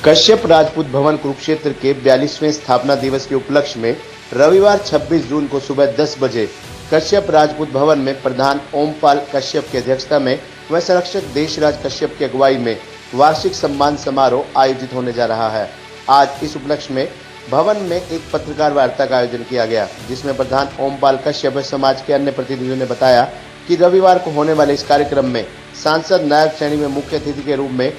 कश्यप राजपूत भवन कुरुक्षेत्र के 42वें स्थापना दिवस के उपलक्ष्य में रविवार 26 जून को सुबह 10 बजे कश्यप राजपूत भवन में प्रधान ओमपाल कश्यप की अध्यक्षता में व संरक्षक देशराज कश्यप की अगुवाई में वार्षिक सम्मान समारोह आयोजित होने जा रहा है। आज इस उपलक्ष्य में भवन में एक पत्रकार वार्ता का आयोजन किया गया, जिसमें प्रधान ओमपाल कश्यप व समाज के अन्य प्रतिनिधियों ने बताया कि रविवार को होने वाले इस कार्यक्रम में सांसद नायब श्रेणी में मुख्य अतिथि के रूप में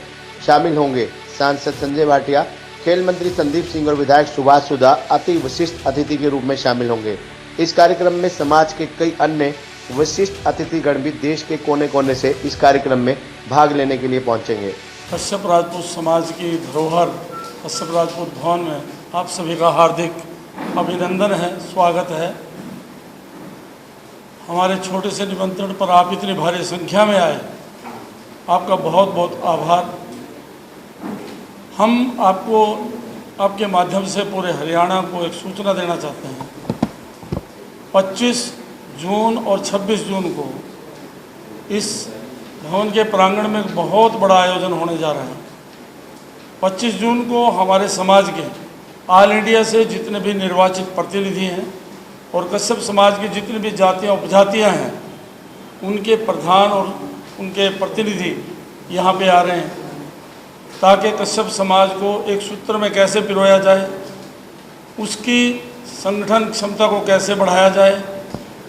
शामिल होंगे। सांसद संजय भाटिया, खेल मंत्री संदीप सिंह और विधायक सुभाष सुधा अति विशिष्ट अतिथि के रूप में शामिल होंगे। इस कार्यक्रम में समाज के कई अन्य विशिष्ट अतिथिगण भी देश के कोने कोने से इस कार्यक्रम में भाग लेने के लिए पहुंचेंगे। कश्यप राजपूत समाज की धरोहर कश्यप राजपूत भवन में आप सभी का हार्दिक अभिनंदन है, स्वागत है। हमारे छोटे से निमंत्रण पर आप इतनी भारी संख्या में आए, आपका बहुत बहुत आभार। हम आपको आपके माध्यम से पूरे हरियाणा को एक सूचना देना चाहते हैं। 25 जून और 26 जून को इस भवन के प्रांगण में एक बहुत बड़ा आयोजन होने जा रहा है। 25 जून को हमारे समाज के ऑल इंडिया से जितने भी निर्वाचित प्रतिनिधि हैं और कश्यप समाज की जितनी भी जातियाँ उपजातियाँ हैं, उनके प्रधान और उनके प्रतिनिधि यहाँ पे आ रहे हैं ताकि कश्यप समाज को एक सूत्र में कैसे पिरोया जाए, उसकी संगठन क्षमता को कैसे बढ़ाया जाए,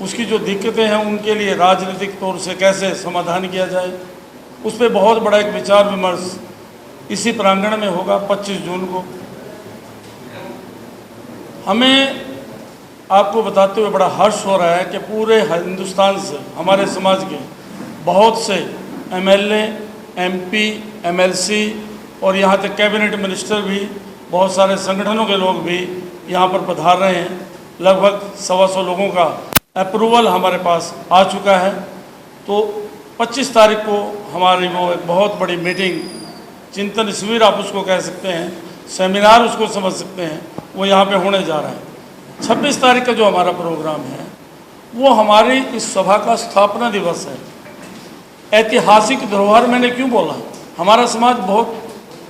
उसकी जो दिक्कतें हैं उनके लिए राजनीतिक तौर से कैसे समाधान किया जाए, उस पर बहुत बड़ा एक विचार विमर्श इसी प्रांगण में होगा 25 जून को। हमें आपको बताते हुए बड़ा हर्ष हो रहा है कि पूरे हिंदुस्तान से हमारे समाज के बहुत से एमएलए, एमपी, एमएलसी और यहाँ तक कैबिनेट मिनिस्टर भी, बहुत सारे संगठनों के लोग भी यहाँ पर पधार रहे हैं। लगभग 125 लोगों का अप्रूवल हमारे पास आ चुका है। तो 25 तारीख को हमारी वो एक बहुत बड़ी मीटिंग, चिंतन शिविर आप उसको कह सकते हैं, सेमिनार उसको समझ सकते हैं, वो यहाँ पे होने जा रहा है। 26 तारीख का जो हमारा प्रोग्राम है वो हमारी इस सभा का स्थापना दिवस है। ऐतिहासिक धरोहर मैंने क्यों बोला? हमारा समाज बहुत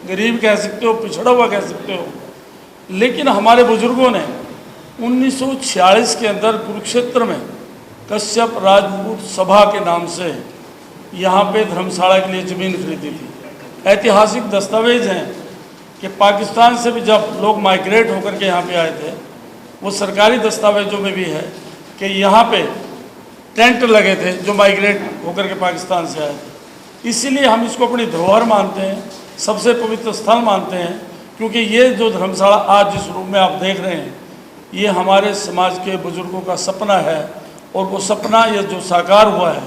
गरीब कह सकते हो, पिछड़ा हुआ कह सकते हो, लेकिन हमारे बुजुर्गों ने 1946 के अंदर कुरुक्षेत्र में कश्यप राजपूत सभा के नाम से यहाँ पे धर्मशाला के लिए ज़मीन खरीदी थी। ऐतिहासिक दस्तावेज हैं कि पाकिस्तान से भी जब लोग माइग्रेट होकर के यहाँ पे आए थे, वो सरकारी दस्तावेजों में भी है कि यहाँ पे टेंट लगे थे जो माइग्रेट होकर के पाकिस्तान से आए थे। इसीलिए हम इसको अपनी धरोहर मानते हैं, सबसे पवित्र स्थल मानते हैं, क्योंकि ये जो धर्मशाला आज जिस रूप में आप देख रहे हैं, ये हमारे समाज के बुजुर्गों का सपना है और वो सपना ये जो साकार हुआ है,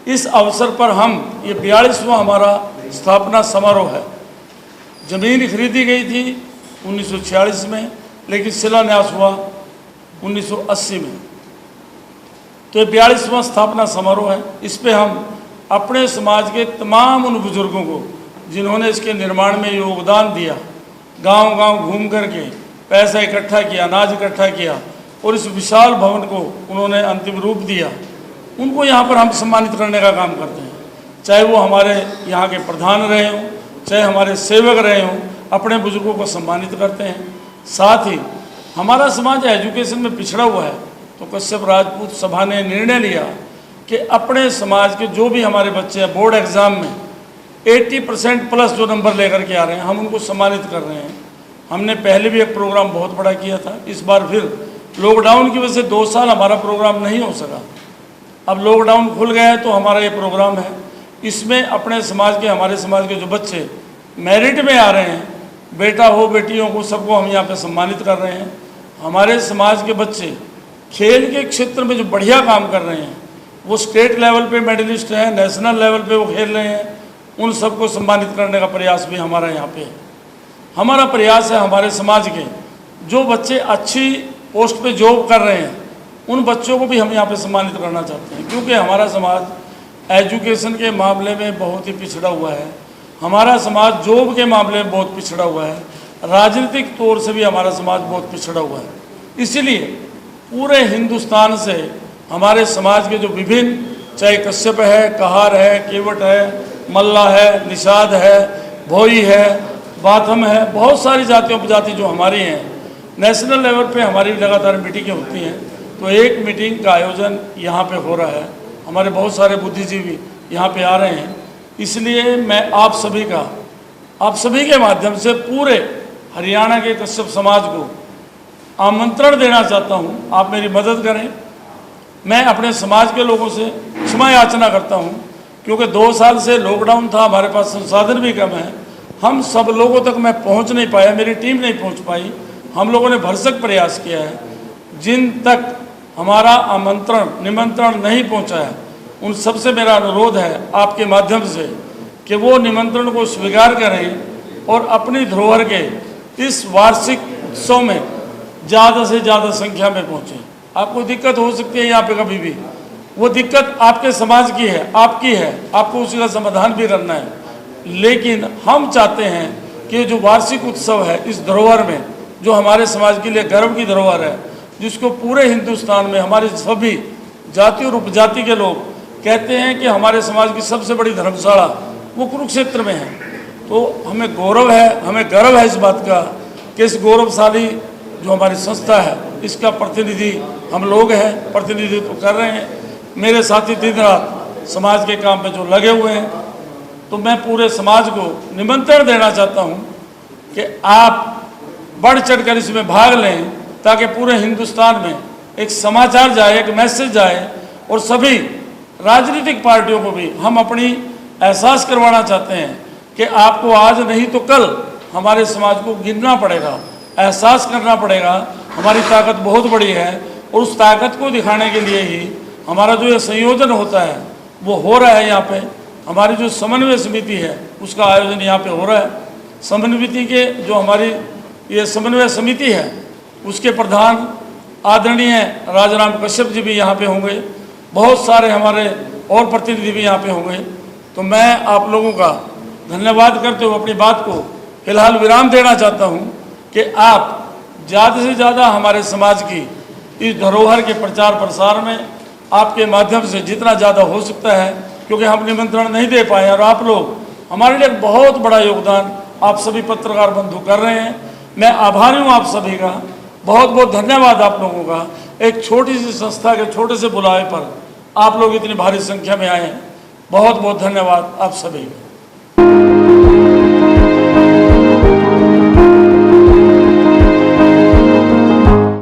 इस अवसर पर हम ये 42वां हमारा स्थापना समारोह है। ज़मीन खरीदी गई थी 1946 में, लेकिन शिलान्यास हुआ 1980 में। तो ये 42वां स्थापना समारोह है। इस पे हम अपने समाज के तमाम उन बुजुर्गों को जिन्होंने इसके निर्माण में योगदान दिया, गांव-गांव घूम करके पैसा इकट्ठा किया, अनाज इकट्ठा किया और इस विशाल भवन को उन्होंने अंतिम रूप दिया, उनको यहाँ पर हम सम्मानित करने का काम करते हैं। चाहे वो हमारे यहाँ के प्रधान रहे हों, चाहे हमारे सेवक रहे हों, अपने बुजुर्गों को सम्मानित करते हैं। साथ ही हमारा समाज एजुकेशन में पिछड़ा हुआ है, तो कश्यप राजपूत सभा ने निर्णय लिया कि अपने समाज के जो भी हमारे बच्चे हैं बोर्ड एग्ज़ाम में 80% प्लस जो नंबर लेकर के आ रहे हैं, हम उनको सम्मानित कर रहे हैं। हमने पहले भी एक प्रोग्राम बहुत बड़ा किया था, इस बार फिर लॉकडाउन की वजह से 2 साल हमारा प्रोग्राम नहीं हो सका। अब लॉकडाउन खुल गया है तो हमारा ये प्रोग्राम है। इसमें अपने समाज के, हमारे समाज के जो बच्चे मेरिट में आ रहे हैं, बेटा हो बेटियों को, सबको हम यहाँ पे सम्मानित कर रहे हैं। हमारे समाज के बच्चे खेल के क्षेत्र में जो बढ़िया काम कर रहे हैं, वो स्टेट लेवल पे मेडलिस्ट हैं, नेशनल लेवल पे वो खेल रहे हैं, उन सबको सम्मानित करने का प्रयास भी हमारा यहाँ पे है। हमारा प्रयास है हमारे समाज के जो बच्चे अच्छी पोस्ट पे जॉब कर रहे हैं, उन बच्चों को भी हम यहाँ पे सम्मानित करना चाहते हैं, क्योंकि हमारा समाज एजुकेशन के मामले में बहुत ही पिछड़ा हुआ है। हमारा समाज जॉब के मामले में बहुत पिछड़ा हुआ है, राजनीतिक तौर से भी हमारा समाज बहुत पिछड़ा हुआ है। इसीलिए पूरे हिंदुस्तान से हमारे समाज के जो विभिन्न, चाहे कश्यप है, कहार है, केवट है, मल्ला है, निषाद है, भोई है, बात हम है, बहुत सारी जाति उपजाति जो हमारी हैं, नेशनल लेवल पे हमारी लगातार मीटिंगें होती हैं। तो एक मीटिंग का आयोजन यहाँ पे हो रहा है, हमारे बहुत सारे बुद्धिजीवी यहाँ पे आ रहे हैं। इसलिए मैं आप सभी के माध्यम से पूरे हरियाणा के कश्यप समाज को आमंत्रण देना चाहता हूँ, आप मेरी मदद करें। मैं अपने समाज के लोगों से क्षमा याचना करता हूँ, क्योंकि 2 साल से लॉकडाउन था, हमारे पास संसाधन भी कम है, हम सब लोगों तक मैं पहुँच नहीं पाया, मेरी टीम नहीं पहुँच पाई। हम लोगों ने भरसक प्रयास किया है। जिन तक हमारा निमंत्रण नहीं पहुँचा है, उन सबसे मेरा अनुरोध है आपके माध्यम से कि वो निमंत्रण को स्वीकार करें और अपनी धरोहर के इस वार्षिक उत्सव में ज़्यादा से ज़्यादा संख्या में पहुँचें। आपको दिक्कत हो सकती है यहाँ पे कभी भी, वो दिक्कत आपके समाज की है, आपकी है, आपको उसी का समाधान भी करना है। लेकिन हम चाहते हैं कि जो वार्षिक उत्सव है, इस धरोहर में जो हमारे समाज के लिए गर्व की धरोहर है, जिसको पूरे हिंदुस्तान में हमारे सभी जाति और उपजाति के लोग कहते हैं कि हमारे समाज की सबसे बड़ी धर्मशाला वो कुरुक्षेत्र में है। तो हमें गौरव है, हमें गर्व है इस बात का कि इस गौरवशाली जो हमारी संस्था है, इसका प्रतिनिधि हम लोग हैं, प्रतिनिधित्व कर रहे हैं। मेरे साथी दिन रात समाज के काम में जो लगे हुए हैं, तो मैं पूरे समाज को निमंत्रण देना चाहता हूं कि आप बढ़ चढ़कर इसमें भाग लें, ताकि पूरे हिंदुस्तान में एक समाचार जाए, एक मैसेज जाए, और सभी राजनीतिक पार्टियों को भी हम अपनी एहसास करवाना चाहते हैं कि आपको आज नहीं तो कल हमारे समाज को गिनना पड़ेगा, एहसास करना पड़ेगा। हमारी ताकत बहुत बड़ी है, और उस ताकत को दिखाने के लिए ही हमारा जो ये संयोजन होता है वो हो रहा है। यहाँ पे हमारी जो समन्वय समिति है, उसका आयोजन यहाँ पे हो रहा है। समन्वय के जो हमारी ये समन्वय समिति है, उसके प्रधान आदरणीय राजाराम कश्यप जी भी यहाँ पे होंगे, बहुत सारे हमारे और प्रतिनिधि भी यहाँ पे होंगे। तो मैं आप लोगों का धन्यवाद करते हुए अपनी बात को फिलहाल विराम देना चाहता हूँ कि आप ज़्यादा से ज़्यादा हमारे समाज की इस धरोहर के प्रचार प्रसार में आपके माध्यम से जितना ज़्यादा हो सकता है, क्योंकि हम निमंत्रण नहीं दे पाए और आप लोग हमारे लिए बहुत बड़ा योगदान आप सभी पत्रकार बंधु कर रहे हैं। मैं आभारी हूँ आप सभी का, बहुत बहुत धन्यवाद आप लोगों का। एक छोटी सी संस्था के छोटे से बुलावे पर आप लोग इतनी भारी संख्या में आए हैं, बहुत बहुत धन्यवाद आप सभी का।